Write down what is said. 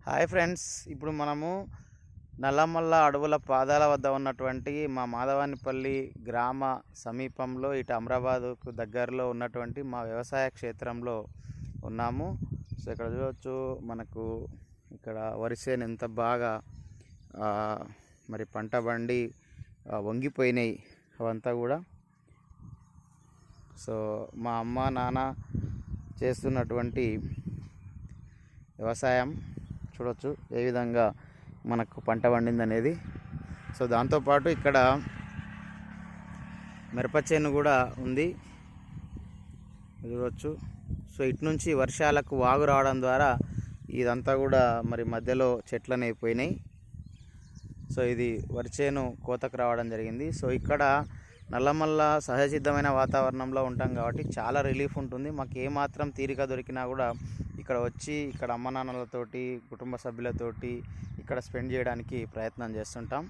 Hi friends, ఇప్పుడు మనము నల్లమల్ల అడవుల పాదాల వద్ద ఉన్నటువంటి మా మాధవానిపల్లి గ్రామ సమీపంలో ఇటు అమరాబాద్కు దగ్గరలో ఉన్నటువంటి మా వ్యవసాయ క్షేత్రంలో ఉన్నాము. సో ఇక్కడ చూడవచ్చు మనకు ఇక్కడ వరి చేను ఎంత బాగా మరి పంట బండి వంగిపోయినాయి అవంతా కూడా. సో మా అమ్మ నాన్న చేస్తున్నటువంటి వ్యవసాయం చూడవచ్చు ఏ విధంగా మనకు పంట పండింది అనేది. సో దాంతోపాటు ఇక్కడ మిరప చేను కూడా ఉంది చూడవచ్చు. సో ఇటు నుంచి వర్షాలకు వాగు రావడం ద్వారా ఇదంతా కూడా మరి మధ్యలో చెట్లనే అయిపోయినాయి. సో ఇది వరి చేను కోతకు రావడం జరిగింది. సో ఇక్కడ నల్లమల్ల సహజసిద్ధమైన వాతావరణంలో ఉంటాం కాబట్టి చాలా రిలీఫ్ ఉంటుంది. మాకు ఏమాత్రం తీరిక దొరికినా కూడా ఇక్కడ వచ్చి ఇక్కడ అమ్మ నాన్నలతోటి కుటుంబ సభ్యులతోటి ఇక్కడ స్పెండ్ చేయడానికి ప్రయత్నం చేస్తుంటాం.